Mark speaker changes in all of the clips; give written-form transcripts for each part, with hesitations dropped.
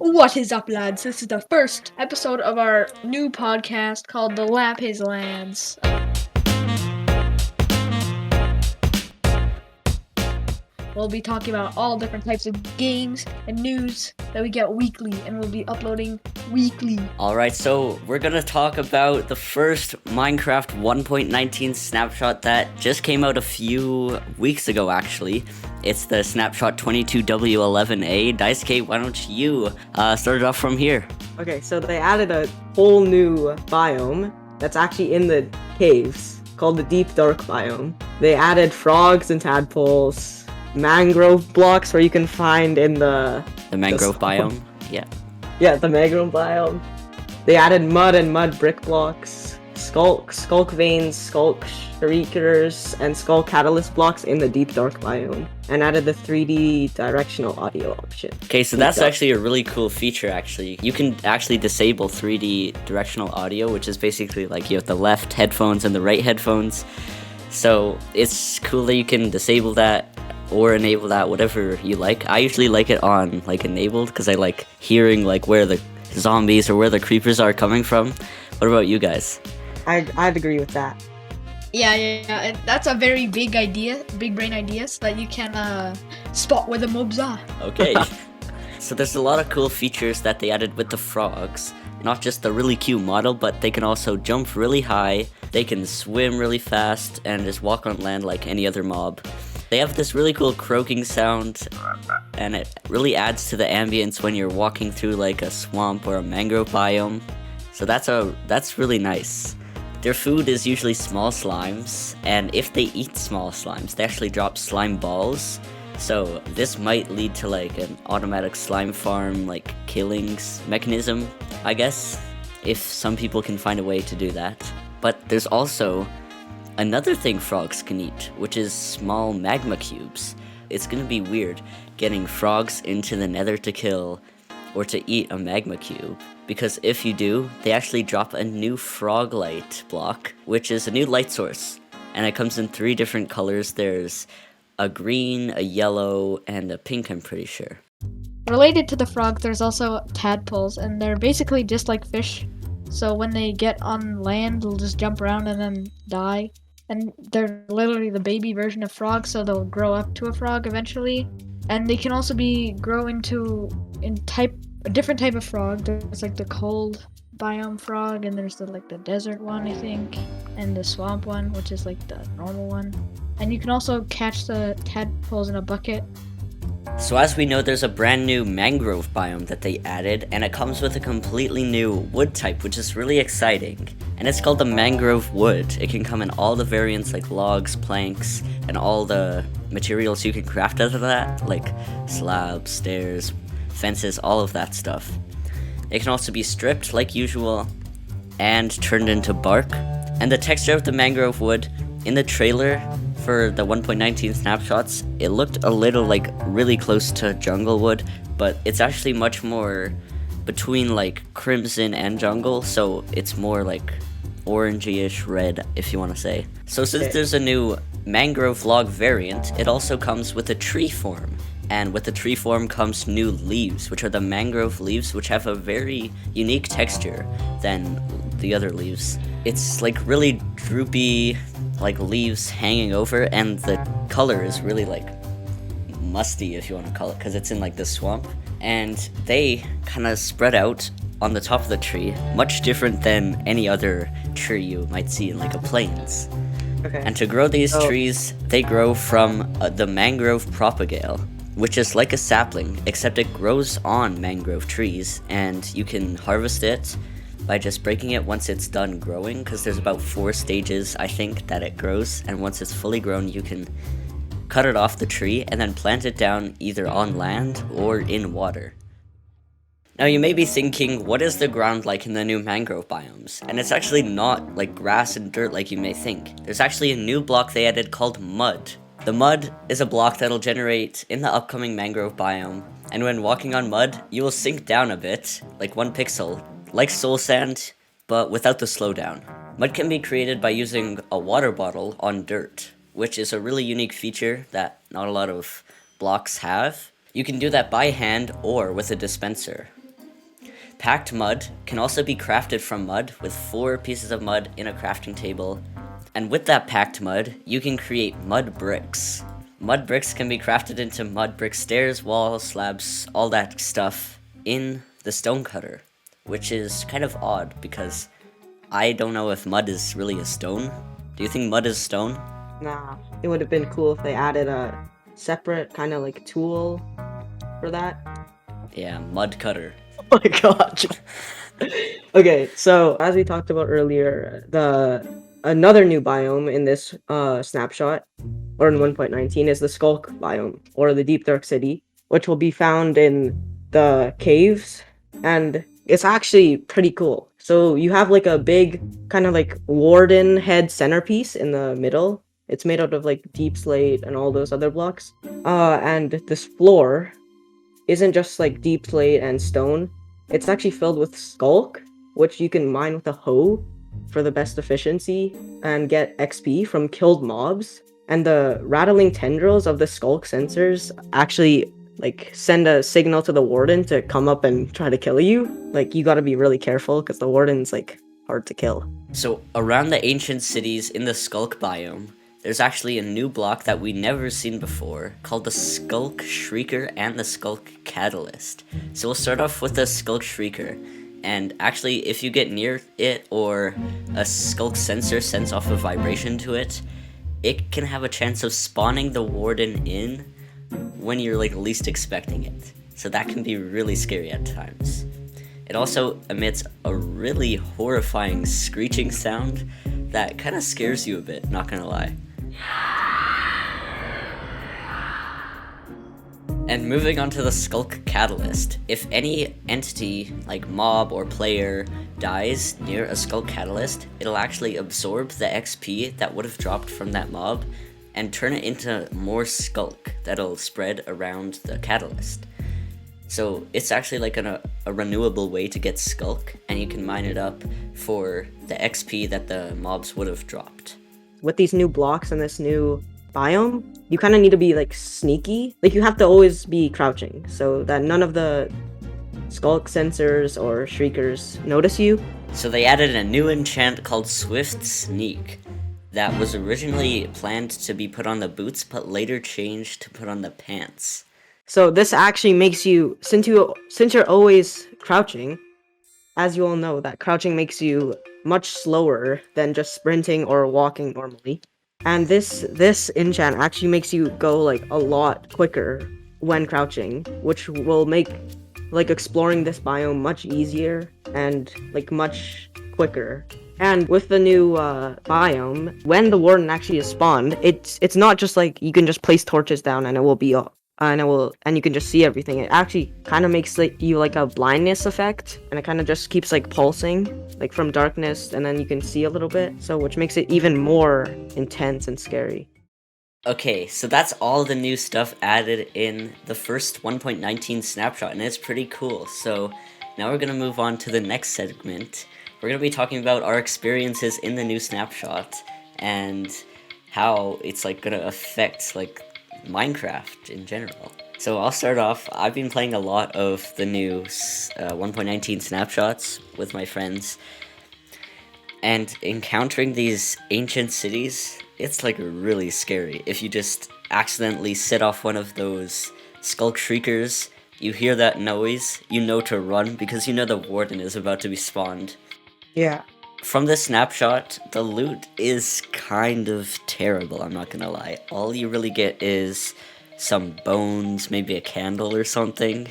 Speaker 1: What is up, lads? This is the first episode of our new podcast called The Lapis Lads. We'll be talking about all different types of games and news that we get weekly, and we'll be uploading weekly.
Speaker 2: Alright, so we're gonna talk about the first Minecraft 1.19 snapshot that just came out a few weeks ago, actually. It's the Snapshot 22W11A. Daisuke, why don't you start it off from here?
Speaker 3: Okay, so they added a whole new biome that's actually in the caves, called the Deep Dark biome. They added frogs and tadpoles, mangrove blocks where you can find in the
Speaker 2: mangrove biome? Yeah.
Speaker 3: Yeah, the mangrove biome. They added mud and mud brick blocks, skulk veins, skulk shriekers, and skull catalyst blocks in the Deep Dark biome, and added the 3D directional audio option.
Speaker 2: Okay, so that's actually a really cool feature, actually. You can actually disable 3D directional audio, which is basically like you have the left headphones and the right headphones. So it's cool that you can disable that or enable that, whatever you like. I usually like it on like enabled because I like hearing like where the zombies or where the creepers are coming from. What about you guys?
Speaker 3: I'd agree with that.
Speaker 1: Yeah. That's a very big idea, big brain idea, so that you can spot where the mobs are.
Speaker 2: Okay. So there's a lot of cool features that they added with the frogs. Not just the really cute model, but they can also jump really high, they can swim really fast, and just walk on land like any other mob. They have this really cool croaking sound, and it really adds to the ambience when you're walking through like a swamp or a mangrove biome. So that's really nice. Their food is usually small slimes, and if they eat small slimes, they actually drop slime balls. So this might lead to like an automatic slime farm like killings mechanism, I guess, if some people can find a way to do that. But there's also another thing frogs can eat, which is small magma cubes. It's gonna be weird getting frogs into the nether to kill or to eat a magma cube, because if you do, they actually drop a new frog light block, which is a new light source, and it comes in 3 different colors. There's a green, a yellow, and a pink, I'm pretty sure.
Speaker 1: Related to the frog, there's also tadpoles, and they're basically just like fish. So when they get on land, they'll just jump around and then die. And they're literally the baby version of frogs, so they'll grow up to a frog eventually. And they can also grow into a different type of frog. There's like the cold biome frog, and there's the desert one, I think, and the swamp one, which is like the normal one. And you can also catch the tadpoles in a bucket.
Speaker 2: So as we know, there's a brand new mangrove biome that they added, and it comes with a completely new wood type, which is really exciting. And it's called the Mangrove Wood. It can come in all the variants like logs, planks, and all the materials you can craft out of that, like slabs, stairs, fences, all of that stuff. It can also be stripped like usual and turned into bark. And the texture of the mangrove wood in the trailer for the 1.19 snapshots, it looked a little like really close to jungle wood, but it's actually much more between like crimson and jungle, so it's more like orangey-ish red, if you want to say. So since there's a new mangrove log variant, it also comes with a tree form. And with the tree form comes new leaves, which are the mangrove leaves, which have a very unique texture than the other leaves. It's like really droopy, like leaves hanging over, and the color is really like musty, if you want to call it, because it's in like the swamp. And they kind of spread out on the top of the tree, much different than any other tree you might see in like a plains.
Speaker 3: Okay.
Speaker 2: And to grow these trees, they grow from the mangrove propagale, which is like a sapling, except it grows on mangrove trees, and you can harvest it by just breaking it once it's done growing, because there's about 4 stages, I think, that it grows, and once it's fully grown, you can cut it off the tree and then plant it down either on land or in water. Now you may be thinking, what is the ground like in the new mangrove biomes? And it's actually not like grass and dirt like you may think. There's actually a new block they added called mud. The mud is a block that'll generate in the upcoming mangrove biome, and when walking on mud, you will sink down a bit, like 1 pixel, like soul sand, but without the slowdown. Mud can be created by using a water bottle on dirt, which is a really unique feature that not a lot of blocks have. You can do that by hand or with a dispenser. Packed mud can also be crafted from mud with 4 pieces of mud in a crafting table. And with that packed mud, you can create mud bricks. Mud bricks can be crafted into mud brick stairs, walls, slabs, all that stuff in the stone cutter, which is kind of odd because I don't know if mud is really a stone. Do you think mud is stone?
Speaker 3: Nah, it would have been cool if they added a separate kind of like tool for that.
Speaker 2: Yeah, mud cutter.
Speaker 3: Oh my god. Okay, so as we talked about earlier, another new biome in this snapshot, or in 1.19, is the Skulk biome, or the Deep Dark City, which will be found in the caves, and it's actually pretty cool. So you have like a big kind of like warden head centerpiece in the middle. It's made out of like deep slate and all those other blocks. And this floor isn't just like deep slate and stone. It's actually filled with Skulk, which you can mine with a hoe for the best efficiency and get XP from killed mobs. And the rattling tendrils of the Skulk sensors actually like send a signal to the warden to come up and try to kill you. Like you gotta be really careful because the warden's like hard to kill.
Speaker 2: So around the ancient cities in the Skulk biome, there's actually a new block that we never seen before called the Skulk Shrieker and the Skulk Catalyst. So we'll start off with the Skulk Shrieker. And actually, if you get near it or a Skulk sensor sends off a vibration to it, it can have a chance of spawning the warden in when you're like least expecting it. So that can be really scary at times. It also emits a really horrifying screeching sound that kind of scares you a bit, not gonna lie. And moving on to the Skulk Catalyst, if any entity, like mob or player, dies near a Skulk Catalyst, it'll actually absorb the XP that would have dropped from that mob and turn it into more Skulk that'll spread around the Catalyst. So it's actually like a renewable way to get Skulk, and you can mine it up for the XP that the mobs would have dropped.
Speaker 3: With these new blocks and this new biome, you kind of need to be like sneaky. Like you have to always be crouching so that none of the Skulk sensors or shriekers notice you.
Speaker 2: So they added a new enchant called Swift Sneak that was originally planned to be put on the boots but later changed to put on the pants.
Speaker 3: So this actually makes you, since you're always crouching, as you all know, that crouching makes you much slower than just sprinting or walking normally. And this enchant actually makes you go like a lot quicker when crouching, which will make like exploring this biome much easier and like much quicker. And with the new biome, when the warden actually is spawned, it's not just like you can just place torches down and it will be up. And you can just see everything. It actually kind of makes like you like a blindness effect, and it kind of just keeps like pulsing like from darkness, and then you can see a little bit, so which makes it even more intense and scary.
Speaker 2: Okay, so that's all the new stuff added in the first 1.19 snapshot, and it's pretty cool. So now we're gonna move on to the next segment. We're gonna be talking about our experiences in the new snapshot and how it's like gonna affect like Minecraft in general. So I'll start off. I've been playing a lot of the new 1.19 snapshots with my friends, and encountering these ancient cities, it's like really scary. If you just accidentally set off one of those Skulk Shriekers, you hear that noise, you know to run because you know the warden is about to be spawned.
Speaker 3: Yeah.
Speaker 2: From this snapshot, the loot is kind of terrible, I'm not gonna lie. All you really get is some bones, maybe a candle or something,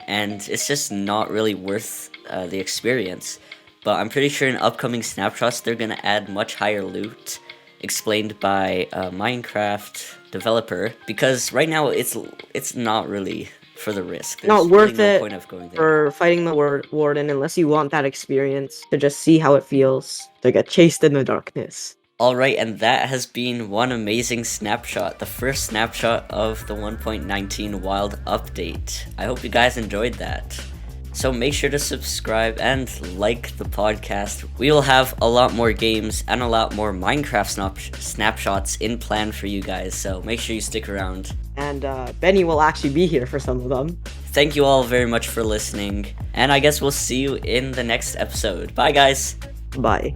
Speaker 2: and it's just not really worth the experience. But I'm pretty sure in upcoming snapshots they're gonna add much higher loot, explained by a Minecraft developer, because right now it's not really for the risk. There's
Speaker 3: Not worth
Speaker 2: really no
Speaker 3: it
Speaker 2: point of going there.
Speaker 3: for fighting the warden unless you want that experience to just see how it feels to get chased in the darkness.
Speaker 2: Alright, and that has been one amazing snapshot, the first snapshot of the 1.19 Wild update. I hope you guys enjoyed that. So make sure to subscribe and like the podcast. We will have a lot more games and a lot more Minecraft snapshots in plan for you guys, so make sure you stick around.
Speaker 3: And Benny will actually be here for some of them.
Speaker 2: Thank you all very much for listening, and I guess we'll see you in the next episode. Bye, guys!
Speaker 3: Bye.